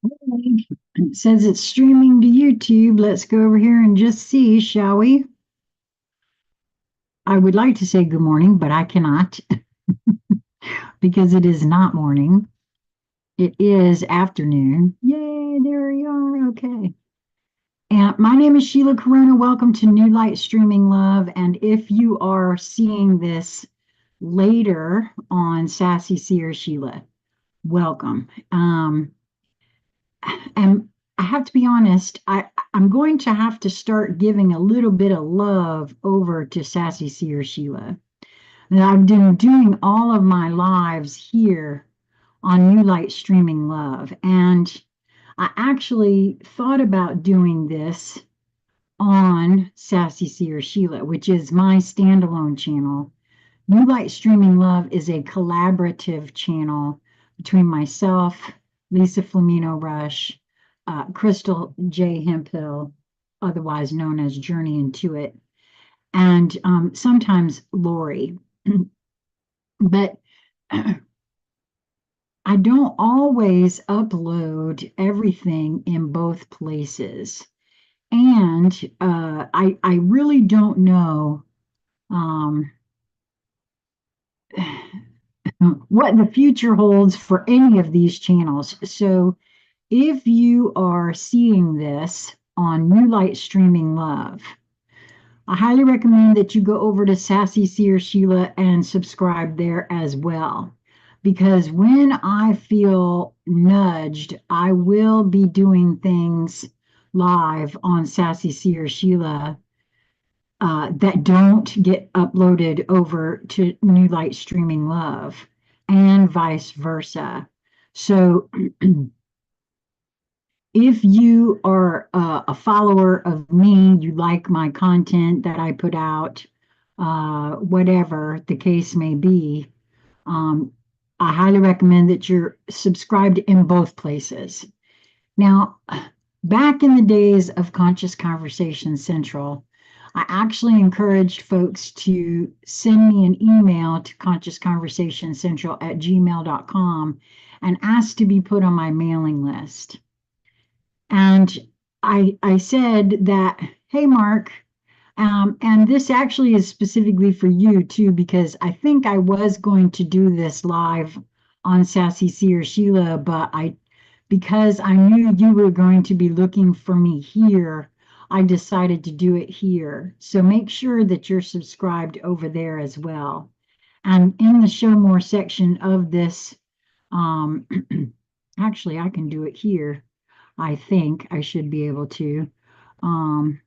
It says it's streaming to YouTube. Let's go over here and just see, shall we? I would like to say good morning, but I cannot because it is not morning. It is afternoon. Yay, there we are. Okay. And my name is Sheila Corona. Welcome to New Light Streaming Love. And if you are seeing this later on Sassy Seer Sheila, welcome. And I have to be honest, I'm going to have to start giving a little bit of love over to Sassy Seer Sheila. And I've been doing all of my lives here on New Light Streaming Love. And I actually thought about doing this on Sassy Seer Sheila, which is my standalone channel. New Light Streaming Love is a collaborative channel between myself, Lisa Flamino Rush, Crystal J. Hemphill, otherwise known as Journey Into It, and sometimes Lori. But I don't always upload everything in both places. And I really don't know what the future holds for any of these channels. So if you are seeing this on New Light Streaming Love, I highly recommend that you go over to Sassy Seer Sheila and subscribe there as well. Because when I feel nudged, I will be doing things live on Sassy Seer Sheila that don't get uploaded over to New Light Streaming Love and vice versa. So if you are a follower of me, you like my content that I put out, whatever the case may be, um, I highly recommend that you're subscribed in both places. Now, back in the days of Conscious Conversation Central, I actually encouraged folks to send me an email to consciousconversationcentral@gmail.com and ask to be put on my mailing list. And I said that, hey, Mark, and this actually is specifically for you too, because I think I was going to do this live on Sassy Seer Sheila, but because I knew you were going to be looking for me here, I decided to do it here. So make sure that you're subscribed over there as well. And in the show more section of this, um, actually, I can do it here. I think I should be able to. Um,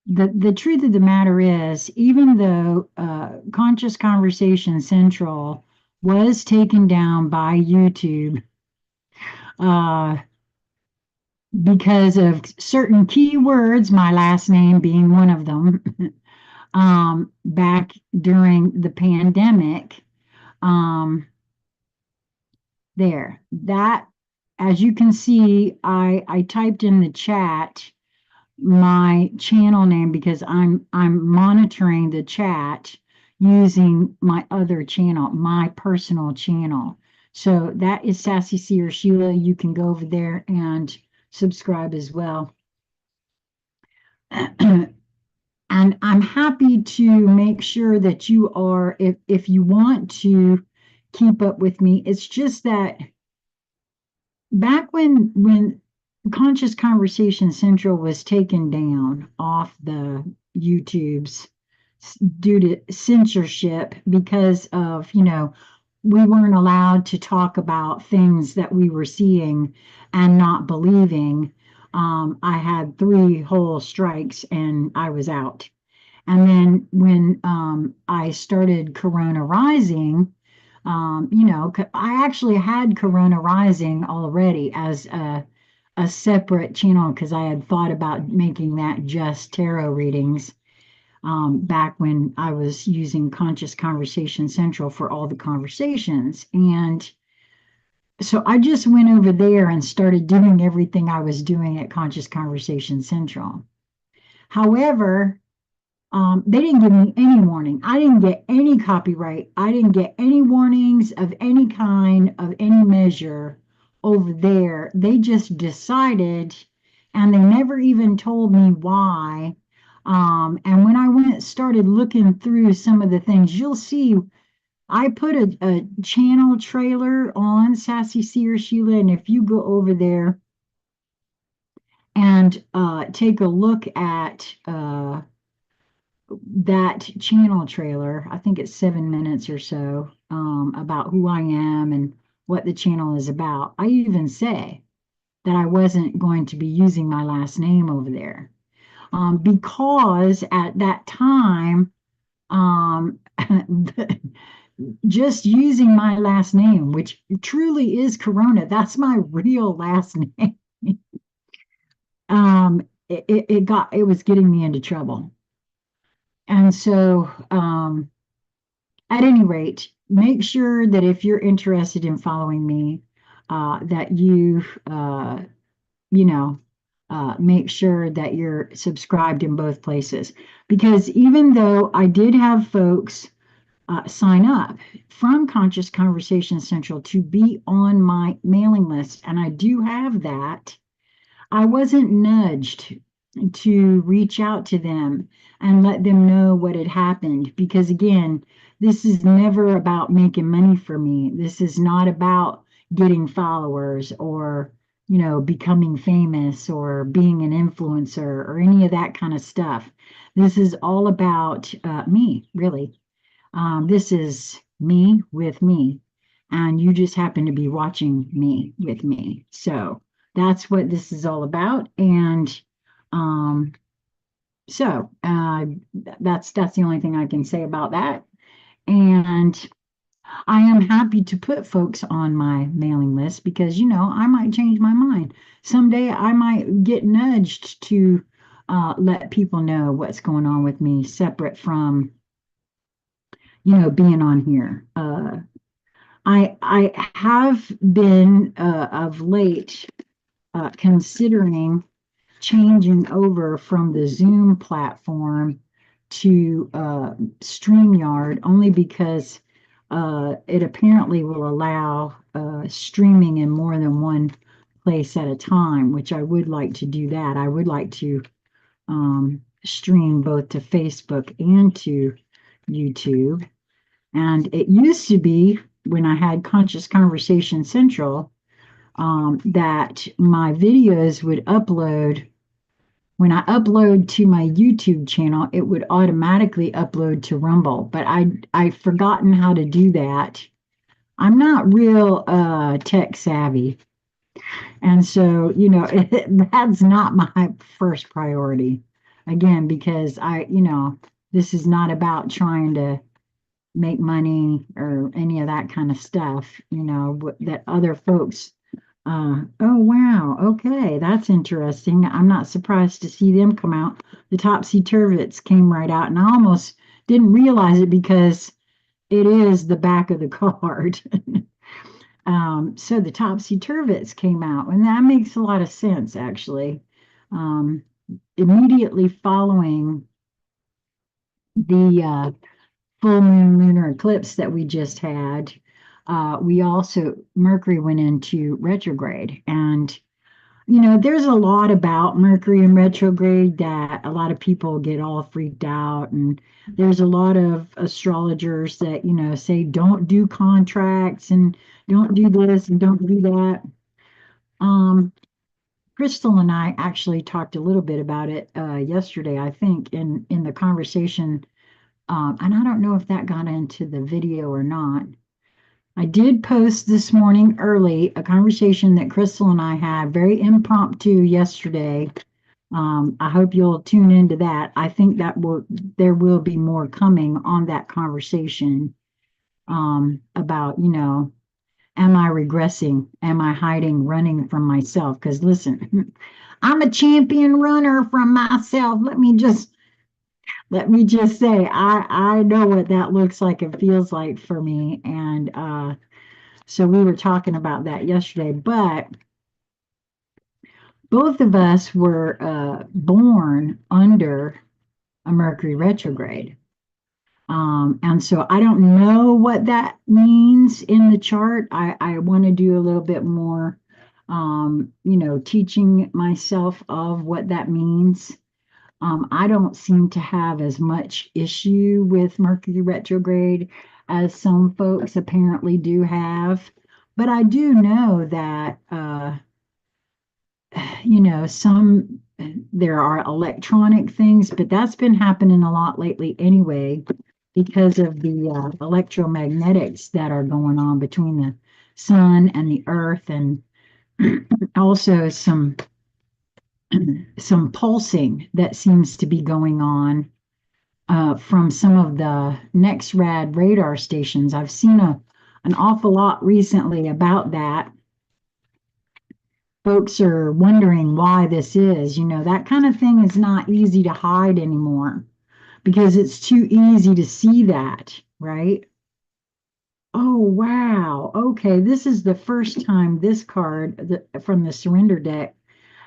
the truth of the matter is, even though Conscious Conversation Central was taken down by YouTube uh, because of certain keywords, my last name being one of them, back during the pandemic, um, that, as you can see, I typed in the chat my channel name because I'm monitoring the chat using my other channel, my personal channel. So that is Sassy Seer Sheila. You can go over there and subscribe as well. And I'm happy to make sure that you are, if you want to keep up with me. It's just that back when Conscious Conversation Central was taken down off the YouTubes due to censorship because of, we weren't allowed to talk about things that we were seeing and not believing. I had 3 whole strikes and I was out. And then when I started Corona Rising, I actually had Corona Rising already as a separate channel because I had thought about making that just tarot readings back when I was using Conscious Conversation Central for all the conversations. And so I just went over there and started doing everything I was doing at Conscious Conversation Central. However, they didn't give me any warning. I didn't get any copyright. I didn't get any warnings of any kind, of any measure over there. They just decided, and they never even told me why. And when I went started looking through some of the things, you'll see I put a channel trailer on Sassy Seer Sheila, and if you go over there and take a look at that channel trailer, I think it's 7 minutes or so, about who I am and what the channel is about. I even say that I wasn't going to be using my last name over there, because at that time, um, just using my last name, which truly is Corona, that's my real last name. It was getting me into trouble. And so, at any rate, make sure that if you're interested in following me, that you know, make sure that you're subscribed in both places. Because even though I did have folks sign up from Conscious Conversation Central to be on my mailing list, and I do have that, I wasn't nudged to reach out to them and let them know what had happened because, again, this is never about making money for me. This is not about getting followers or, becoming famous or being an influencer or any of that kind of stuff. This is all about me, really. This is me with me, and you just happen to be watching me with me. So that's what this is all about. And um, so that's the only thing I can say about that. And I am happy to put folks on my mailing list because I might change my mind someday. I might get nudged to let people know what's going on with me, separate from being on here. I have been of late considering changing over from the Zoom platform to StreamYard only because it apparently will allow streaming in more than one place at a time, which I would like to do that. I would like to stream both to Facebook and to YouTube. And it used to be when I had Conscious Conversation Central, that my videos would upload. When I upload to my YouTube channel, it would automatically upload to Rumble, but I've forgotten how to do that. I'm not real tech savvy. And so, that's not my first priority. Again, because this is not about trying to make money or any of that kind of stuff, that other folks. Oh, wow. Okay, that's interesting. I'm not surprised to see them come out. The Topsy Turvets came right out, and I almost didn't realize it because it is the back of the card. So the Topsy Turvets came out, and that makes a lot of sense, actually. Um, Immediately following the full moon lunar eclipse that we just had, we also, Mercury went into retrograde. And, there's a lot about Mercury in retrograde that a lot of people get all freaked out. And there's a lot of astrologers that, say, don't do contracts and don't do this and don't do that. Um, Crystal and I actually talked a little bit about it yesterday, I think, in the conversation, and I don't know if that got into the video or not. I did post this morning early a conversation that Crystal and I had, very impromptu yesterday. I hope you'll tune into that. I think there will be more coming on that conversation, about, am I regressing? Am I hiding, running from myself? Because listen, I'm a champion runner from myself. Let me just say, I know what that looks like and feels like for me. And so we were talking about that yesterday. But both of us were born under a Mercury retrograde. And so I don't know what that means in the chart. I want to do a little bit more teaching myself of what that means. I don't seem to have as much issue with Mercury retrograde as some folks apparently do have. But I do know that, some there are electronic things, but that's been happening a lot lately anyway because of the electromagnetics that are going on between the sun and the earth, and also some pulsing that seems to be going on from some of the next rad radar stations. I've seen an awful lot recently about that. Folks are wondering why this is. That kind of thing is not easy to hide anymore because it's too easy to see that, right? Oh, wow. Okay, this is the first time this card from the surrender deck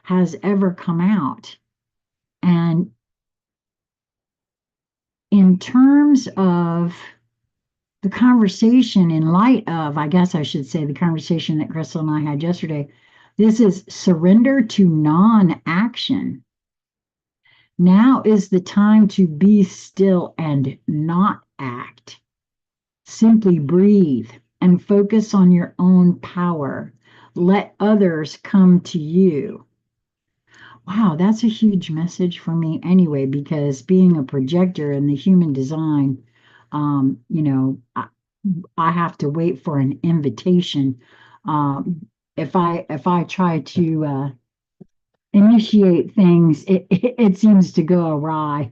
has ever come out. And in terms of the conversation, in light of, I guess I should say, the conversation that Crystal and I had yesterday, this is surrender to non-action. Now is the time to be still and not act. Simply breathe and focus on your own power. Let others come to you. Wow, that's a huge message for me anyway, because being a projector in the human design, I have to wait for an invitation. If I try to initiate things, it seems to go awry,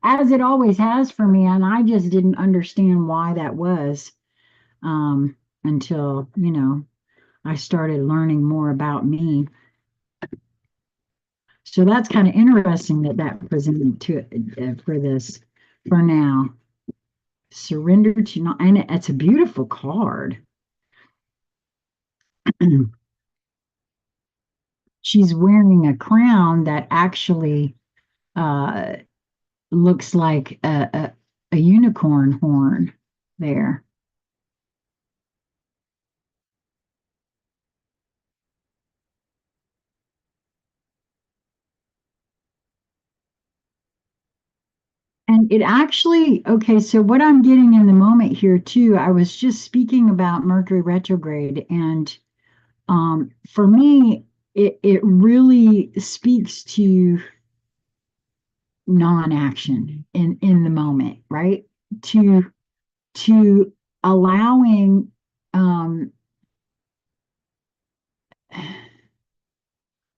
as it always has for me, and I just didn't understand why that was until I started learning more about me. So that's kind of interesting that presented to for this for now. Surrender to not, and it's a beautiful card. She's wearing a crown that actually uh, looks like a unicorn horn there. And it actually, okay, so what I'm getting in the moment here too, I was just speaking about Mercury retrograde, and for me, it really speaks to non-action in the moment, right? To to allowing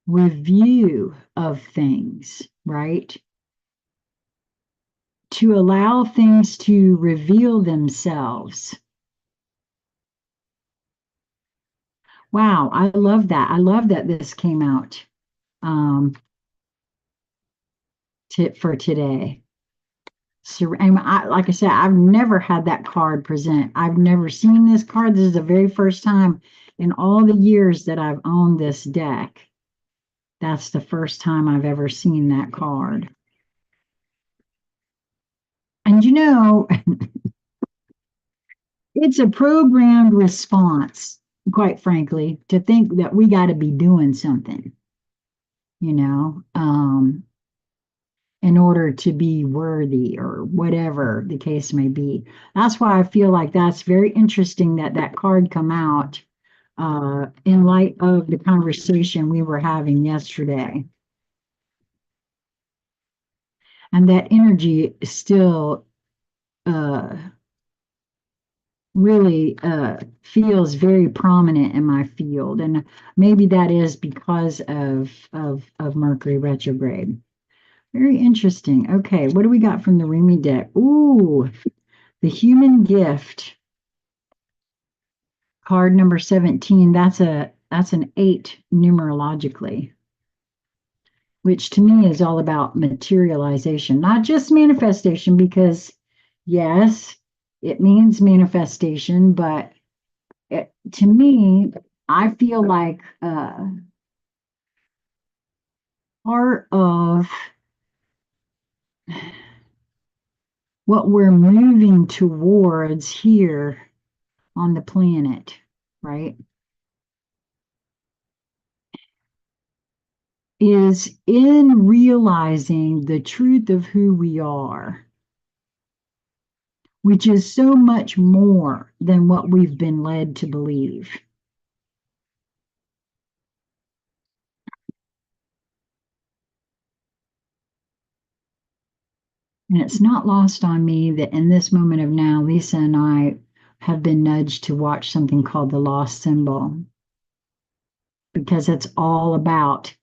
review of things, right? To allow things to reveal themselves. Wow, I love that. I love that this came out um, for today. So, and like I said, I've never had that card present. I've never seen this card. This is the very first time in all the years that I've owned this deck. That's the first time I've ever seen that card. And it's a programmed response, quite frankly, to think that we got to be doing something, you know, um, in order to be worthy or whatever the case may be. That's why I feel like that's very interesting that that card come out in light of the conversation we were having yesterday. And that energy still uh, really feels very prominent in my field, and maybe that is because of Mercury retrograde. Very interesting. Okay, what do we got from the Remy deck? Ooh, the Human Gift, card number 17. That's an 8 numerologically, which to me is all about materialization, not just manifestation, because yes, it means manifestation, but to me, I feel like part of what we're moving towards here on the planet, right? is in realizing the truth of who we are, which is so much more than what we've been led to believe. And it's not lost on me that in this moment of now, Lisa and I have been nudged to watch something called The Lost Symbol, because it's all about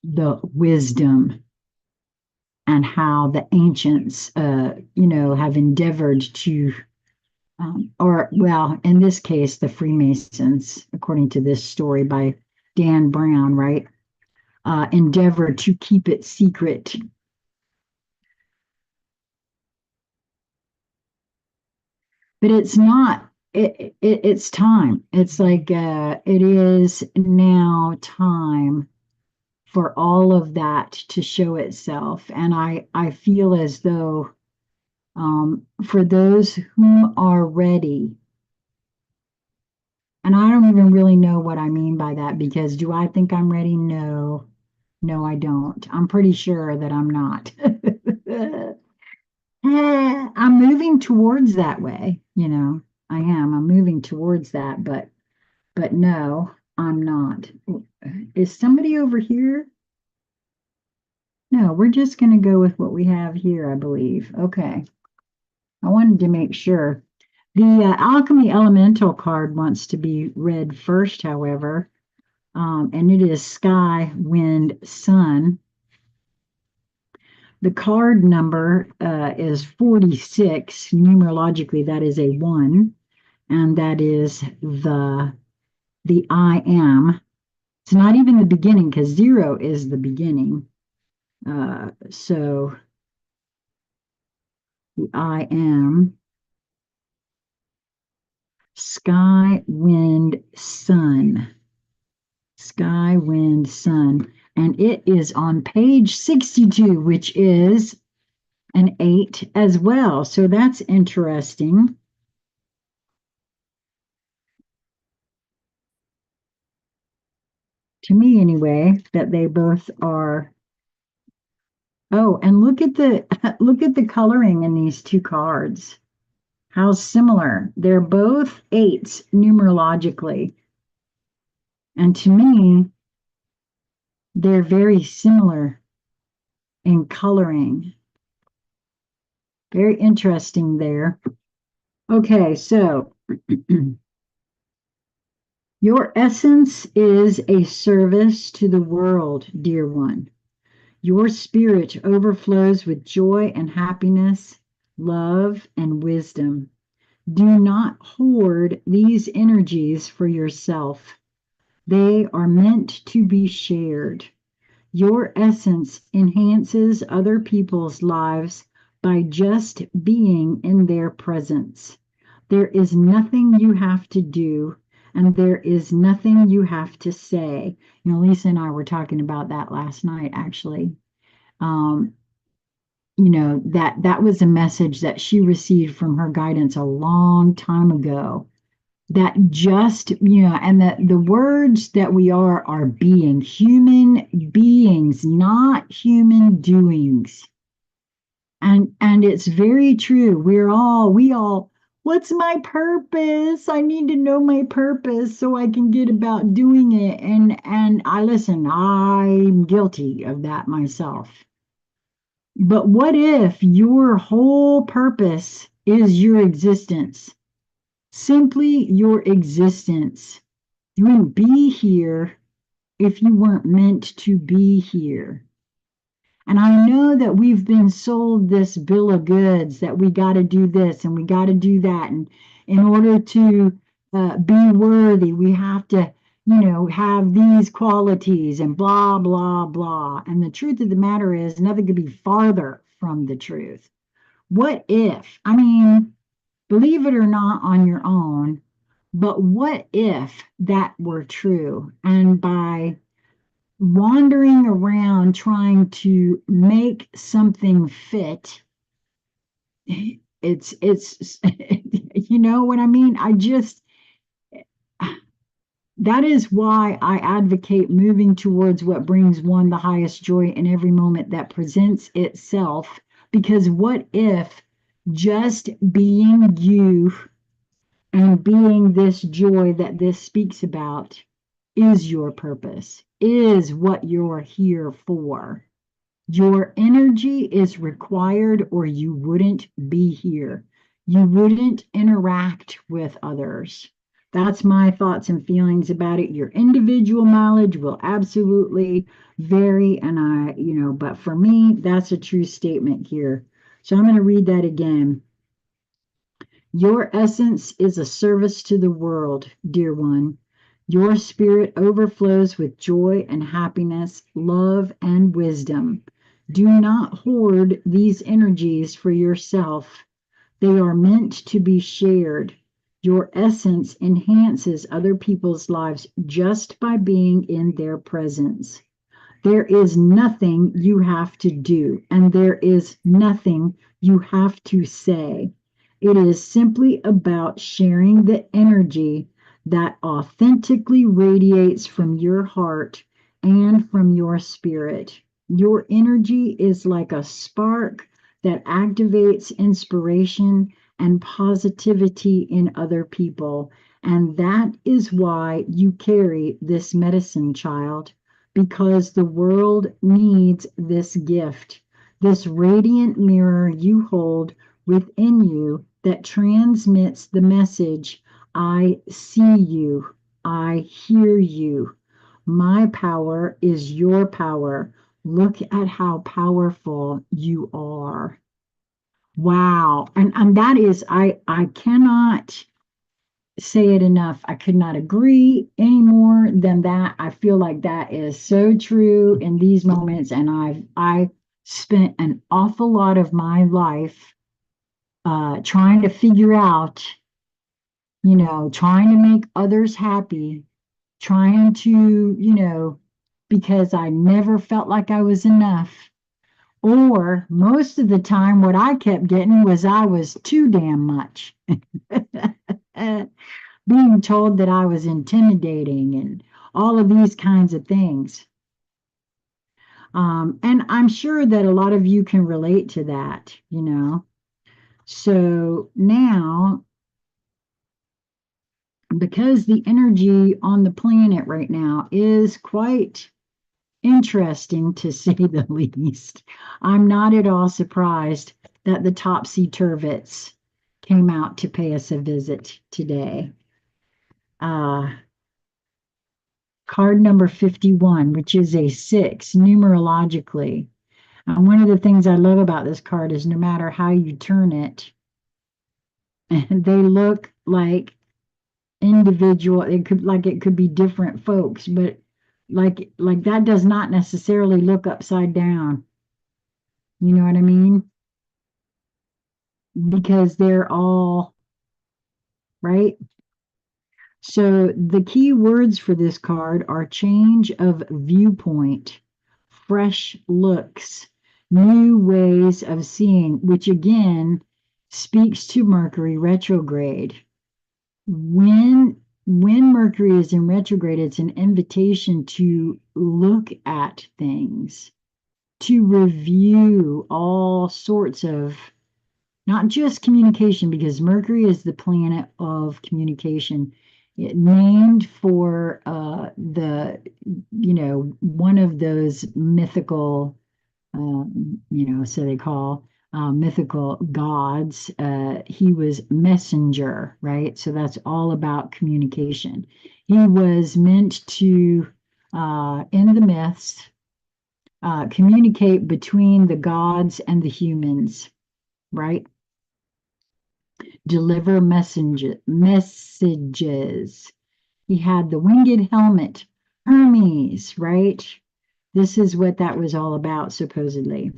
the wisdom and how the ancients, have endeavored to, or well, in this case, the Freemasons, according to this story by Dan Brown, right, endeavored to keep it secret. But it's not. It's time. It's like it is now time for all of that to show itself, and I feel as though for those who are ready, and I don't even really know what I mean by that, because do I think I'm ready? No, no, I don't. I'm pretty sure that I'm not. I'm moving towards that way, I am. I'm moving towards that, but no, I'm not. Is somebody over here? No, we're just going to go with what we have here, I believe. Okay. I wanted to make sure. The Alchemy Elemental card wants to be read first, however, and it is Sky, Wind, Sun. The card number is 46. Numerologically, that is a 1, and that is the I am. It's not even the beginning, because 0 is the beginning. So the I am, Sky, Wind, Sun. Sky, Wind, Sun. And it is on page 62, which is an 8 as well. So that's interesting. To me, anyway, that they both are. Oh, and look at the look at the coloring in these two cards. How similar. They're both 8s numerologically. And to me, they're very similar in coloring. Very interesting there. Okay, so your essence is a service to the world, dear one. Your spirit overflows with joy and happiness, love and wisdom. Do not hoard these energies for yourself. They are meant to be shared. Your essence enhances other people's lives by just being in their presence. There is nothing you have to do, and there is nothing you have to say. Lisa and I were talking about that last night, actually. Um, that was a message that she received from her guidance a long time ago, that just, and the words that we are being human beings, not human doings. And it's very true. We all, what's my purpose? I need to know my purpose so I can get about doing it. And I'm guilty of that myself. But what if your whole purpose is your existence? Simply your existence. You wouldn't be here if you weren't meant to be here. And I know that we've been sold this bill of goods that we got to do this and we got to do that. And in order to be worthy, we have to, have these qualities and blah, blah, blah. And the truth of the matter is, nothing could be farther from the truth. What if, believe it or not on your own, but what if that were true? And by wandering around trying to make something fit, it's you know what I mean? that is why I advocate moving towards what brings one the highest joy in every moment that presents itself. Because what if just being you and being this joy that this speaks about is your purpose, is what you're here for? Your energy is required, or you wouldn't be here. You wouldn't interact with others. That's my thoughts and feelings about it. Your individual knowledge will absolutely vary, and but for me, that's a true statement here. So I'm going to read that again. Your essence is a service to the world, dear one. Your spirit overflows with joy and happiness, love and wisdom. Do not hoard these energies for yourself. They are meant to be shared. Your essence enhances other people's lives just by being in their presence. There is nothing you have to do, and there is nothing you have to say. It is simply about sharing the energy that authentically radiates from your heart and from your spirit. Your energy is like a spark that activates inspiration and positivity in other people. And that is why you carry this medicine, child, because the world needs this gift, this radiant mirror you hold within you that transmits the message: I see you, I hear you. My power is your power. Look at how powerful you are. Wow. And that is, I cannot say it enough. I could not agree any more than that. I feel like that is so true in these moments, and I spent an awful lot of my life trying to figure out, trying to make others happy, trying to, because I never felt like I was enough. Or most of the time, what I kept getting was I was too damn much. Being told that I was intimidating and all of these kinds of things. And I'm sure that a lot of you can relate to that. So now, because the energy on the planet right now is quite interesting to say the least, I'm not at all surprised that the topsy turvets came out to pay us a visit today. Uh, Card number 51, which is a 6 numerologically. And one of the things I love about this card is no matter how you turn it, they look like individual. It could be different folks, but like that does not necessarily look upside down. You know what I mean? Because they're all right. So the key words for this card are change of viewpoint, fresh looks, new ways of seeing, which again speaks to Mercury retrograde. When Mercury is in retrograde, it's an invitation to look at things, to review all sorts of, not just communication, because Mercury is the planet of communication. Named for one of those mythical, so they call mythical gods. He was messenger, right? So that's all about communication. He was meant to, in the myths, communicate between the gods and the humans, right? Deliver messages. He had the winged helmet, Hermes, right? This is what that was all about, supposedly.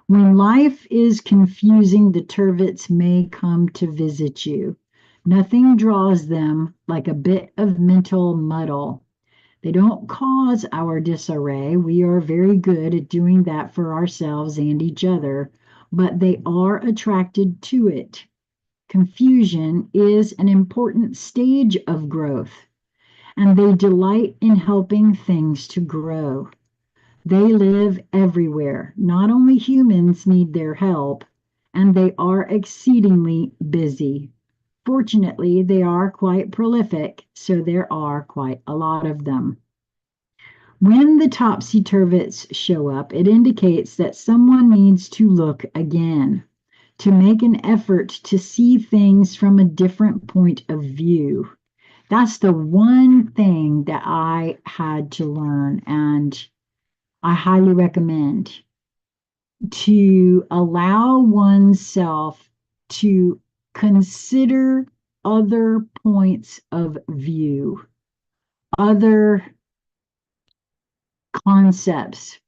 When life is confusing, the turvets may come to visit you. Nothing draws them like a bit of mental muddle. They don't cause our disarray. We are very good at doing that for ourselves and each other, but they are attracted to it. Confusion is an important stage of growth. and they delight in helping things to grow. They live everywhere. Not only humans need their help, and they are exceedingly busy. Fortunately, they are quite prolific, so there are quite a lot of them. When the topsy turvets show up, it indicates that someone needs to look again, to make an effort to see things from a different point of view. That's the one thing that I had to learn, and I highly recommend to allow oneself to consider other points of view, other concepts.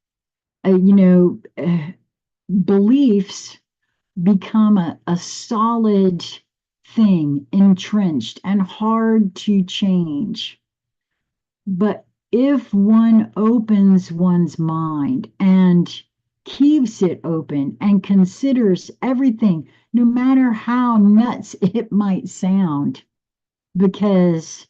Beliefs become a solid thing, entrenched and hard to change. But if one opens one's mind and keeps it open and considers everything, no matter how nuts it might sound, because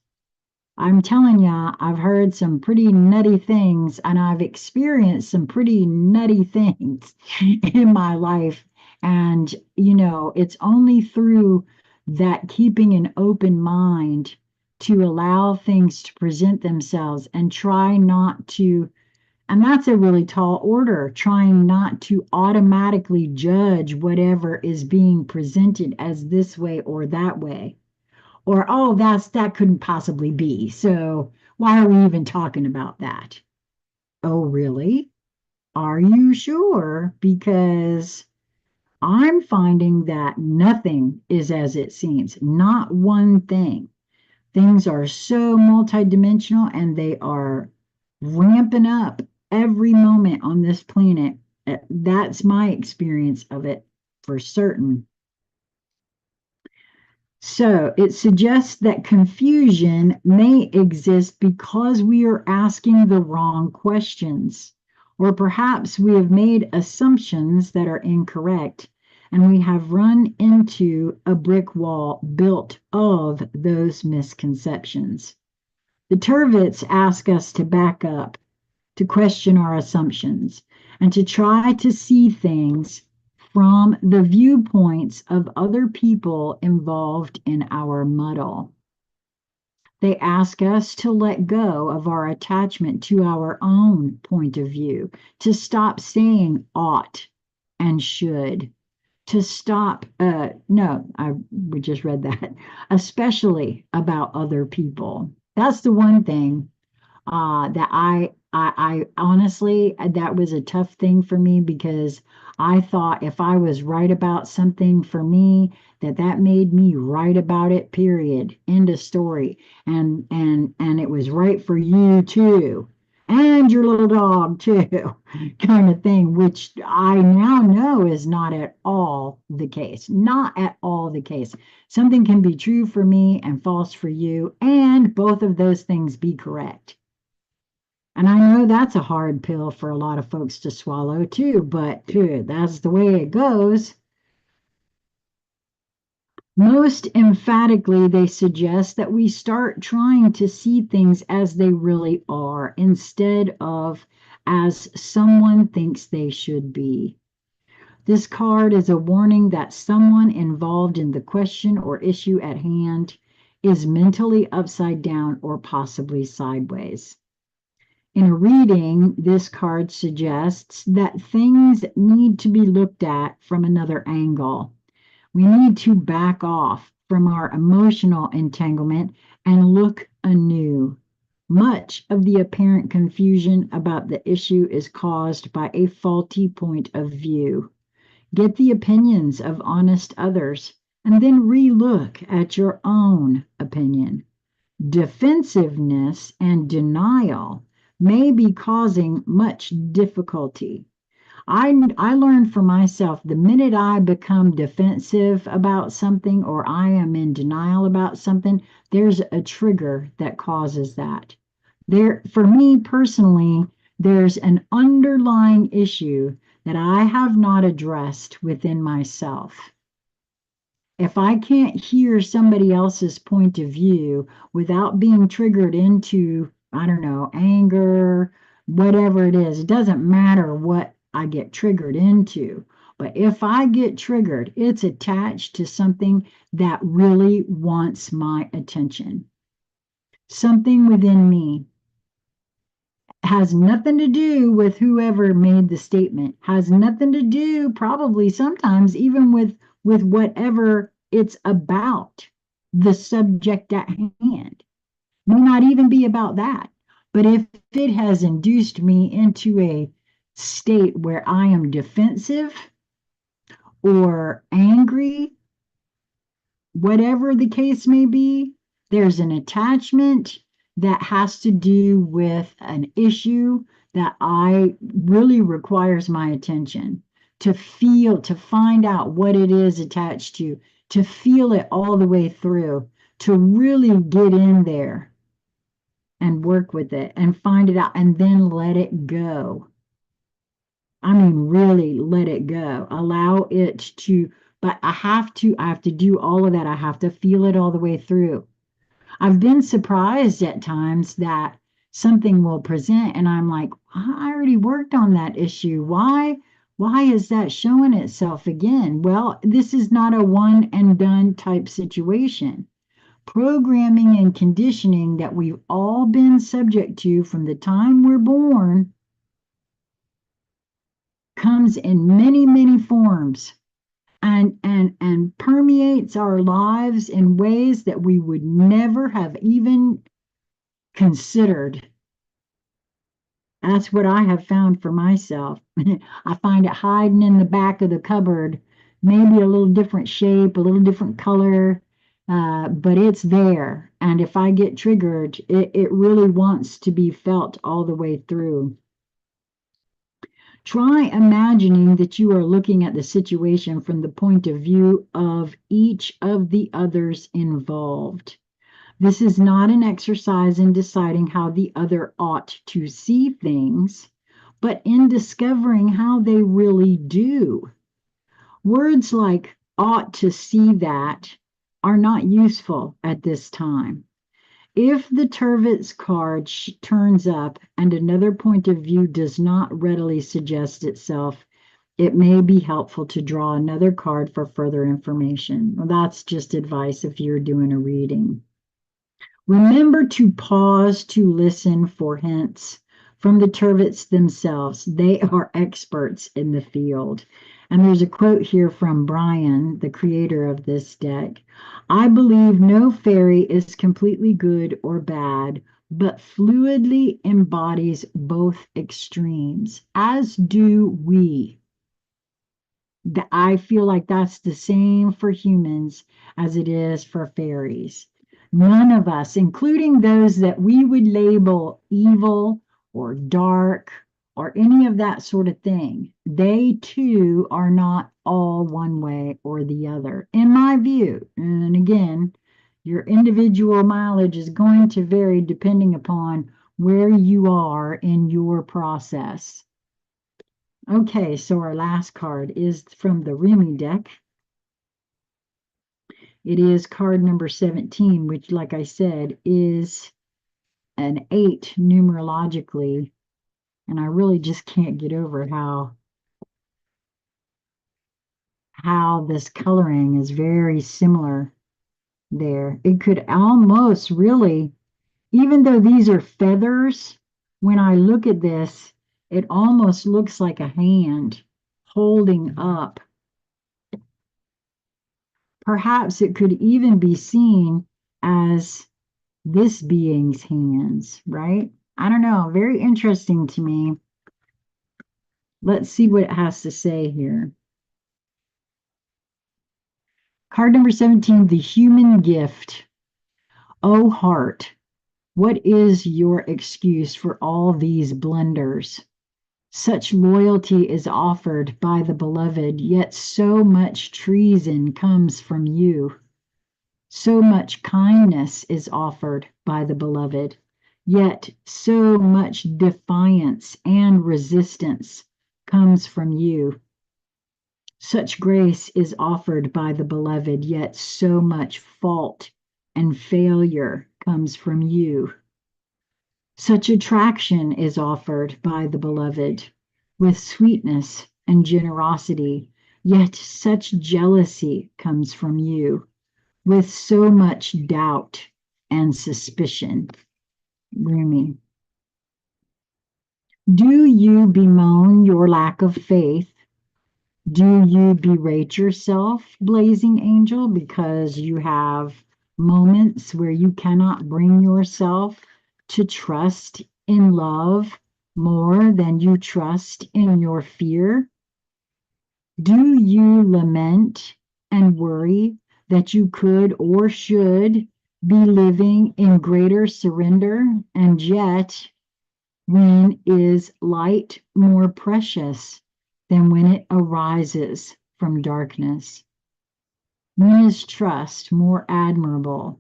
I'm telling ya, I've heard some pretty nutty things and I've experienced some pretty nutty things in my life. And, it's only through that keeping an open mind to allow things to present themselves and try not to, and that's a really tall order, trying not to automatically judge whatever is being presented as this way or that way, or oh, that couldn't possibly be, so why are we even talking about that? Oh, really? Are you sure? Because I'm finding that nothing is as it seems, not one thing. Things are so multidimensional and they are ramping up every moment on this planet. That's my experience of it for certain. So it suggests that confusion may exist because we are asking the wrong questions, or perhaps we have made assumptions that are incorrect, and we have run into a brick wall built of those misconceptions. The Turvets ask us to back up, to question our assumptions, and to try to see things from the viewpoints of other people involved in our muddle. They ask us to let go of our attachment to our own point of view, to stop saying ought and should, to stop, no, we just read that, especially about other people. That's the one thing that I honestly, that was a tough thing for me because I thought if I was right about something for me, that made me right about it, period. End of story. And it was right for you too. And your little dog too, kind of thing, which I now know is not at all the case. Not at all the case. Something can be true for me and false for you, and both of those things be correct. And I know that's a hard pill for a lot of folks to swallow too, but that's the way it goes. Most emphatically, they suggest that we start trying to see things as they really are instead of as someone thinks they should be. This card is a warning that someone involved in the question or issue at hand is mentally upside down or possibly sideways. In a reading, this card suggests that things need to be looked at from another angle. We need to back off from our emotional entanglement and look anew. Much of the apparent confusion about the issue is caused by a faulty point of view. Get the opinions of honest others and then re-look at your own opinion. Defensiveness and denial may be causing much difficulty. I learned for myself the minute I become defensive about something or I am in denial about something, there's a trigger that causes that. There, for me personally, there's an underlying issue that I have not addressed within myself. If I can't hear somebody else's point of view without being triggered into, I don't know, anger, whatever it is, it doesn't matter what I get triggered into. But if I get triggered, it's attached to something that really wants my attention. Something within me has nothing to do with whoever made the statement, has nothing to do, probably sometimes even with whatever it's about, the subject at hand. May not even be about that. But if it has induced me into a state where I am defensive or angry, whatever the case may be, there's an attachment that has to do with an issue that I really requires my attention to feel, to find out what it is attached to feel it all the way through, to really get in there and work with it and find it out and then let it go. I mean, really let it go. Allow it to, but I have to do all of that. I have to feel it all the way through. I've been surprised at times that something will present and I'm like, I already worked on that issue. Why is that showing itself again? Well, this is not a one and done type situation. Programming and conditioning that we've all been subject to from the time we're born comes in many, many forms and permeates our lives in ways that we would never have even considered. That's what I have found for myself. I find it hiding in the back of the cupboard, maybe a little different shape, a little different color, but it's there. And if I get triggered, it really wants to be felt all the way through. Try imagining that you are looking at the situation from the point of view of each of the others involved. This is not an exercise in deciding how the other ought to see things, but in discovering how they really do. Words like ought to see that are not useful at this time. If the Turvets card turns up and another point of view does not readily suggest itself, it may be helpful to draw another card for further information. Well, that's just advice if you're doing a reading. Remember to pause to listen for hints from the Turvets themselves. They are experts in the field. And there's a quote here from Brian, the creator of this deck. I believe no fairy is completely good or bad, but fluidly embodies both extremes, as do we. I feel like that's the same for humans as it is for fairies. None of us, including those that we would label evil or dark or any of that sort of thing, they too are not all one way or the other, in my view. And again, your individual mileage is going to vary depending upon where you are in your process. Okay, so our last card is from the Remy deck. It is card number 17, which, like I said, is an 8 numerologically. And I really just can't get over how this coloring is very similar there. It could almost really, even though these are feathers, when I look at this, it almost looks like a hand holding up. Perhaps it could even be seen as this being's hands, right? I don't know. Very interesting to me. Let's see what it has to say here. Card number 17, the human gift. Oh, heart, what is your excuse for all these blunders? Such loyalty is offered by the beloved, yet so much treason comes from you. So much kindness is offered by the beloved, yet so much defiance and resistance comes from you. Such grace is offered by the beloved, yet so much fault and failure comes from you. Such attraction is offered by the beloved with sweetness and generosity, yet such jealousy comes from you with so much doubt and suspicion. Rumi. Do you bemoan your lack of faith? Do you berate yourself, blazing angel, because you have moments where you cannot bring yourself to trust in love more than you trust in your fear? Do you lament and worry that you could or should be living in greater surrender, and yet when is light more precious than when it arises from darkness? When is trust more admirable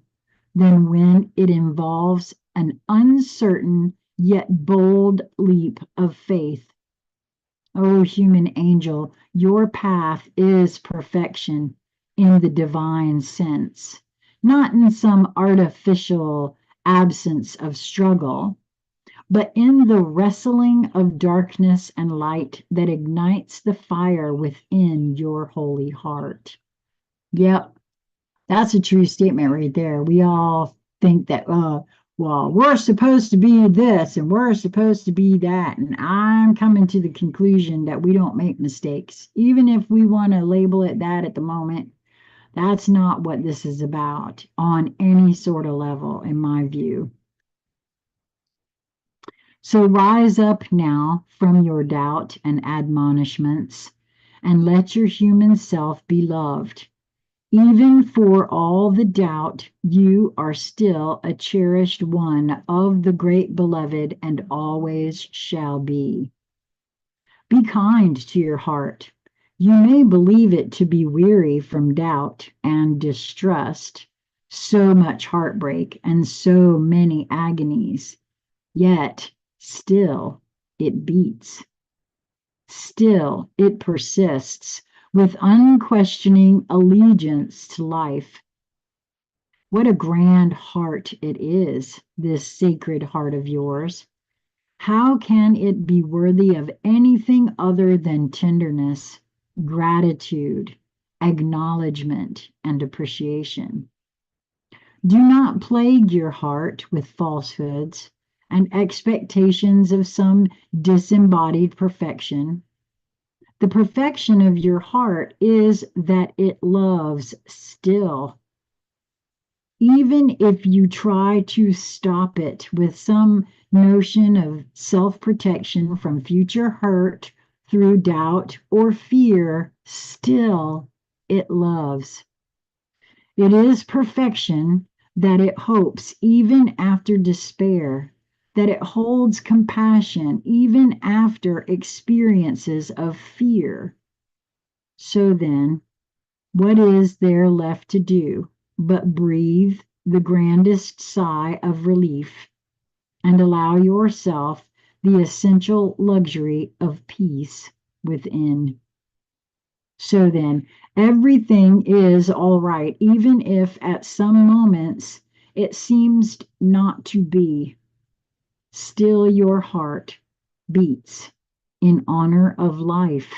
than when it involves an uncertain yet bold leap of faith? O human angel, your path is perfection in the divine sense, not in some artificial absence of struggle, but in the wrestling of darkness and light that ignites the fire within your holy heart. Yep, that's a true statement right there. We all think that, well, we're supposed to be this and we're supposed to be that. And I'm coming to the conclusion that we don't make mistakes. Even if we want to label it that at the moment, that's not what this is about on any sort of level, in my view. So rise up now from your doubt and admonishments, and let your human self be loved. Even for all the doubt, you are still a cherished one of the great beloved and always shall be. Be kind to your heart. You may believe it to be weary from doubt and distrust, so much heartbreak and so many agonies, yet still it beats. Still it persists with unquestioning allegiance to life. What a grand heart it is, this sacred heart of yours. How can it be worthy of anything other than tenderness, gratitude, acknowledgement, and appreciation? Do not plague your heart with falsehoods and expectations of some disembodied perfection. The perfection of your heart is that it loves still. Even if you try to stop it with some notion of self-protection from future hurt through doubt or fear, still it loves. It is perfection that it hopes even after despair, that it holds compassion even after experiences of fear. So then, what is there left to do but breathe the grandest sigh of relief and allow yourself the essential luxury of peace within? So then, everything is all right, even if at some moments it seems not to be. Still your heart beats in honor of life.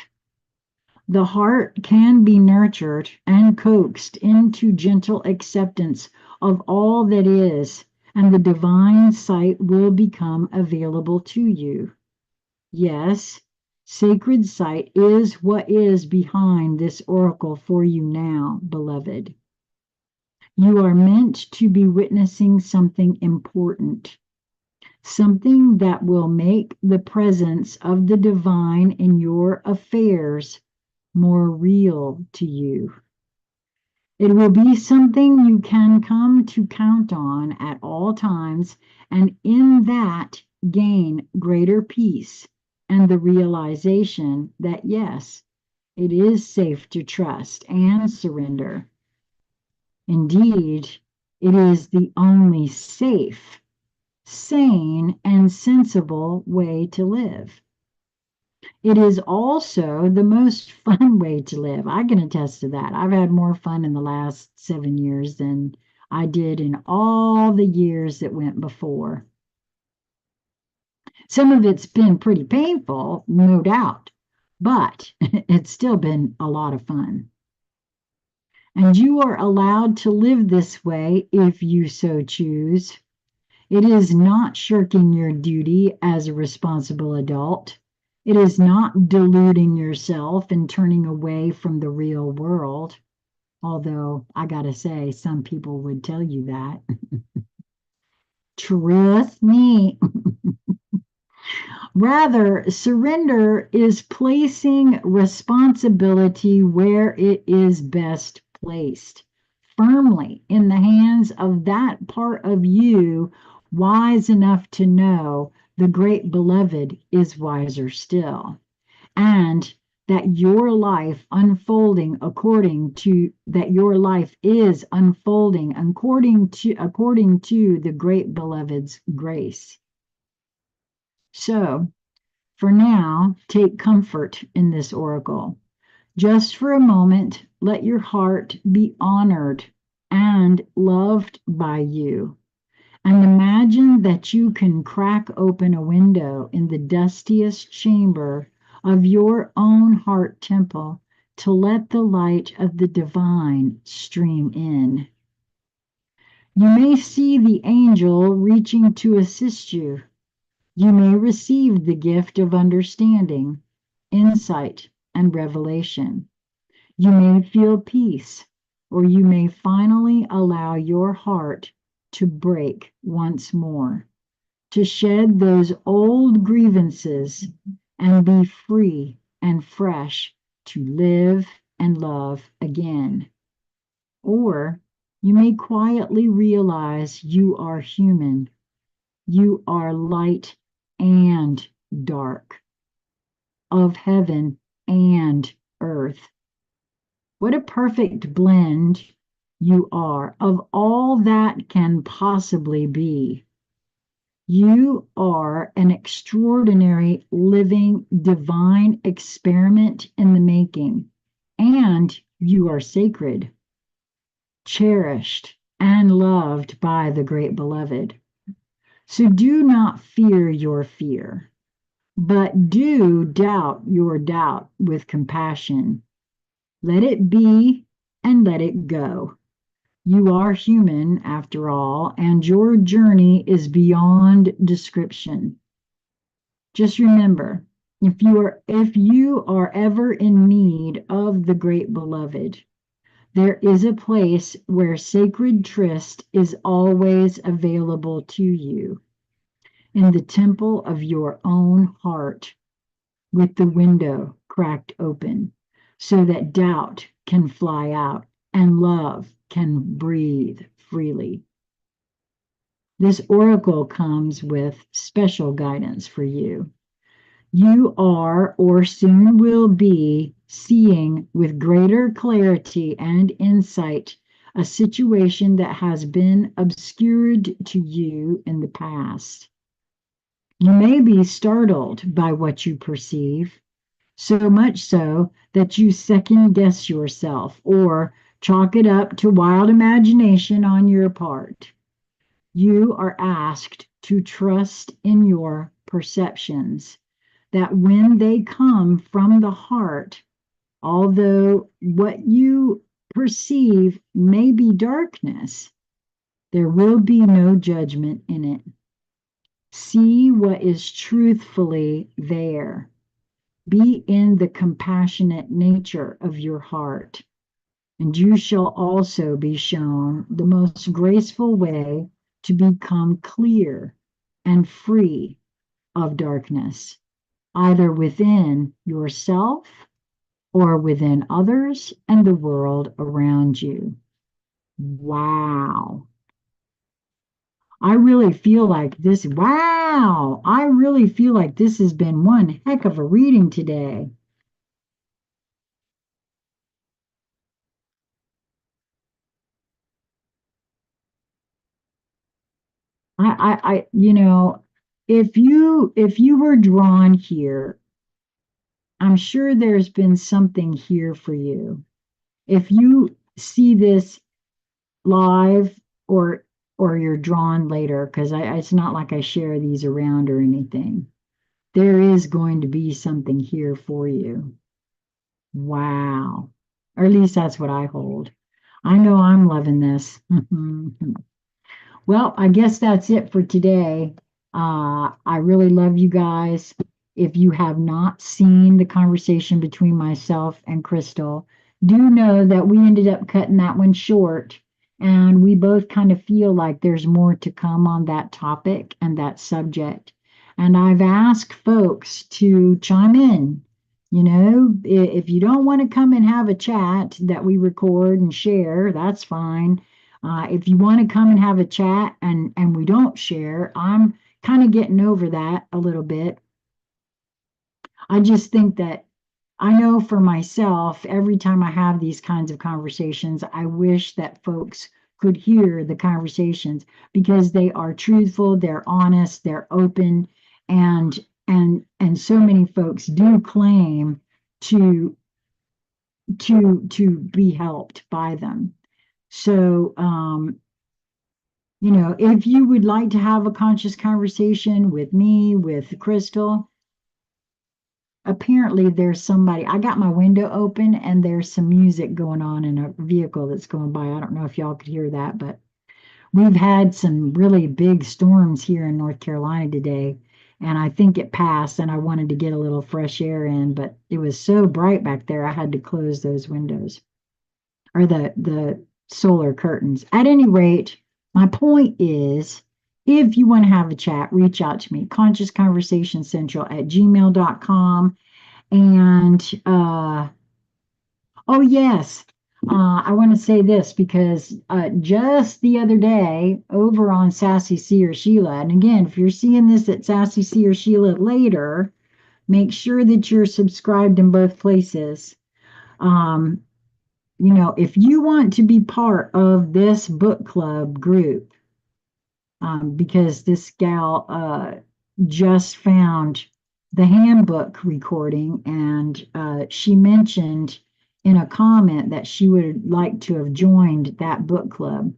The heart can be nurtured and coaxed into gentle acceptance of all that is, and the divine sight will become available to you. Yes, sacred sight is what is behind this oracle for you now, beloved. You are meant to be witnessing something important, something that will make the presence of the divine in your affairs more real to you. It will be something you can come to count on at all times, and in that gain greater peace and the realization that, yes, it is safe to trust and surrender. Indeed, it is the only safe, sane, and sensible way to live. It is also the most fun way to live. I can attest to that. I've had more fun in the last 7 years than I did in all the years that went before. Some of it's been pretty painful, no doubt, but it's still been a lot of fun. And you are allowed to live this way if you so choose. It is not shirking your duty as a responsible adult. It is not deluding yourself and turning away from the real world. Although I gotta say, some people would tell you that. Trust me. Rather, surrender is placing responsibility where it is best placed, firmly in the hands of that part of you wise enough to know the great beloved is wiser still, and that your life is unfolding according to the great beloved's grace. So, for now, take comfort in this oracle. Just for a moment, let your heart be honored and loved by you. And imagine that you can crack open a window in the dustiest chamber of your own heart temple to let the light of the divine stream in. You may see the angel reaching to assist you. You may receive the gift of understanding, insight, and revelation. You may feel peace, or you may finally allow your heart to break once more, to shed those old grievances and be free and fresh to live and love again. Or you may quietly realize you are human, you are light and dark, of heaven and earth. What a perfect blend you are of all that can possibly be. You are an extraordinary, living, divine experiment in the making, and you are sacred, cherished, and loved by the great beloved. So do not fear your fear, but do doubt your doubt with compassion. Let it be and let it go. You are human after all, and your journey is beyond description. Just remember, if you are ever in need of the great beloved, there is a place where sacred tryst is always available to you, in the temple of your own heart, with the window cracked open, so that doubt can fly out and love can breathe freely. This oracle comes with special guidance for you. You are, or soon will be, seeing with greater clarity and insight a situation that has been obscured to you in the past. You may be startled by what you perceive, so much so that you second guess yourself or chalk it up to wild imagination on your part. You are asked to trust in your perceptions, that when they come from the heart, although what you perceive may be darkness, there will be no judgment in it. See what is truthfully there. Be in the compassionate nature of your heart, and you shall also be shown the most graceful way to become clear and free of darkness, either within yourself or within others and the world around you. Wow. I really feel like this. Wow. I really feel like this has been one heck of a reading today. I if you were drawn here, I'm sure there's been something here for you. If you see this live or you're drawn later, because it's not like I share these around or anything. There is going to be something here for you. Wow. Or at least that's what I hold. I know I'm loving this. Well, I guess that's it for today. I really love you guys. If you have not seen the conversation between myself and Crystal, do know that we ended up cutting that one short. And we both kind of feel like there's more to come on that topic and that subject. And I've asked folks to chime in. You know, if you don't want to come and have a chat that we record and share, that's fine. If you want to come and have a chat and we don't share, I'm kind of getting over that a little bit. I just think that I know for myself, every time I have these kinds of conversations, I wish that folks could hear the conversations because they are truthful, they're honest, they're open, and so many folks do claim to to be helped by them. So if you would like to have a conscious conversation with me, with Crystal, apparently there's somebody. I got my window open and there's some music going on in a vehicle that's going by. I don't know if y'all could hear that, but we've had some really big storms here in North Carolina today. And I think it passed, and I wanted to get a little fresh air in, but it was so bright back there, I had to close those windows or the solar curtains. At any rate, my point is if you want to have a chat, reach out to me, consciousconversationscentral@gmail.com. And oh, yes, I want to say this because just the other day over on Sassy, C or Sheila, and again, if you're seeing this at Sassy, C or Sheila later, make sure that you're subscribed in both places. Um, if you want to be part of this book club group, because this gal just found the handbook recording and she mentioned in a comment that she would like to have joined that book club.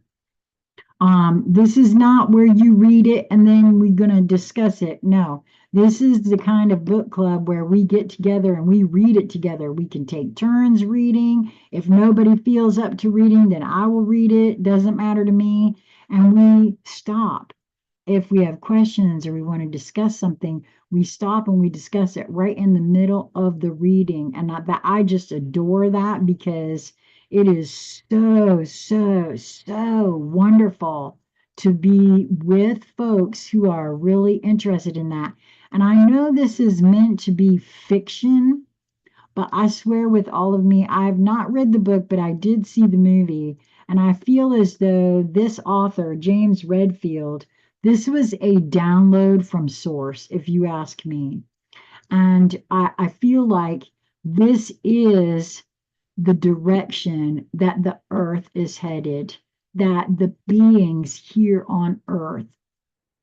This is not where you read it and then we're going to discuss it. No, this is the kind of book club where we get together and we read it together. We can take turns reading. If nobody feels up to reading, then I will read it. Doesn't matter to me. And we stop. If we have questions or we want to discuss something, we stop and we discuss it right in the middle of the reading. And I just adore that because it is so wonderful to be with folks who are really interested in that. And I know this is meant to be fiction, but I swear with all of me, I have not read the book, but I did see the movie. And I feel as though this author, James Redfield, this was a download from source, if you ask me. And I feel like this is the direction that the earth is headed, that the beings here on earth,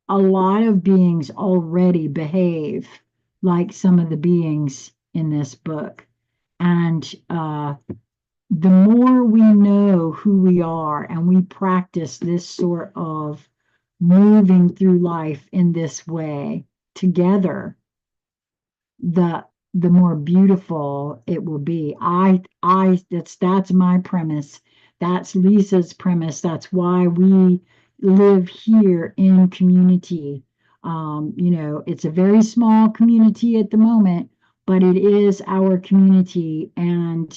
a lot of beings already behave like some of the beings in this book. And the more we know who we are and we practice this sort of moving through life in this way together, the more beautiful it will be. That's my premise. That's Lisa's premise. That's why we live here in community. It's a very small community at the moment, but it is our community. And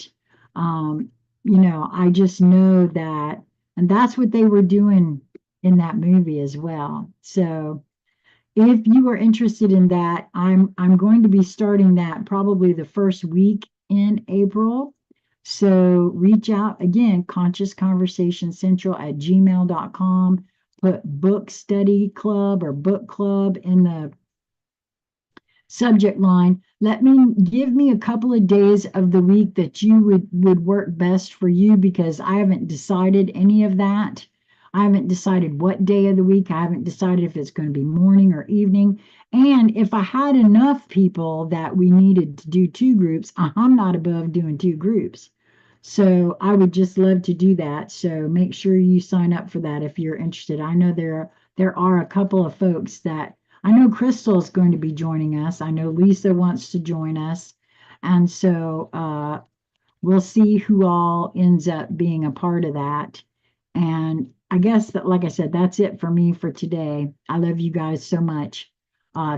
I just know that, and that's what they were doing in that movie as well. So if you are interested in that, I'm going to be starting that probably the first week in April. So reach out again, consciousconversationscentral@gmail.com. Put book study club or book club in the subject line. Give me a couple of days of the week that you would work best for you because I haven't decided any of that. I haven't decided what day of the week. I haven't decided if it's going to be morning or evening. And if I had enough people that we needed to do two groups, I'm not above doing two groups. So I would just love to do that. So make sure you sign up for that if you're interested. I know there are a couple of folks that I know Crystal's going to be joining us. I know Lisa wants to join us. And so we'll see who all ends up being a part of that. And I guess that, like I said, that's it for me for today. I love you guys so much.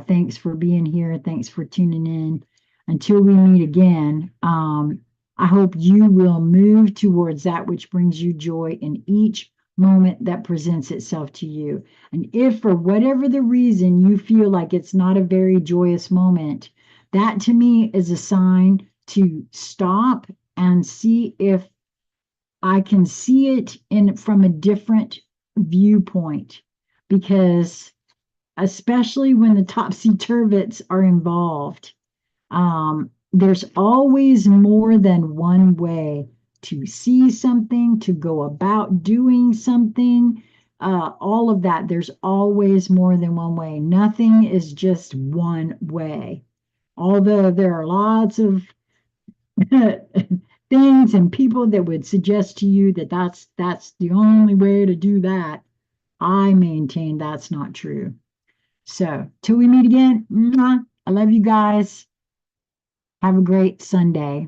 Thanks for being here. Thanks for tuning in. Until we meet again, I hope you will move towards that which brings you joy in each moment that presents itself to you. And if for whatever the reason you feel like it's not a very joyous moment, that to me is a sign to stop and see if I can see it in from a different viewpoint. Because especially when the topsy turvets are involved, there's always more than one way to see something, to go about doing something, all of that. There's always more than one way. Nothing is just one way. Although there are lots of things and people that would suggest to you that that's the only way to do that. I maintain that's not true. So till we meet again, I love you guys. Have a great Sunday.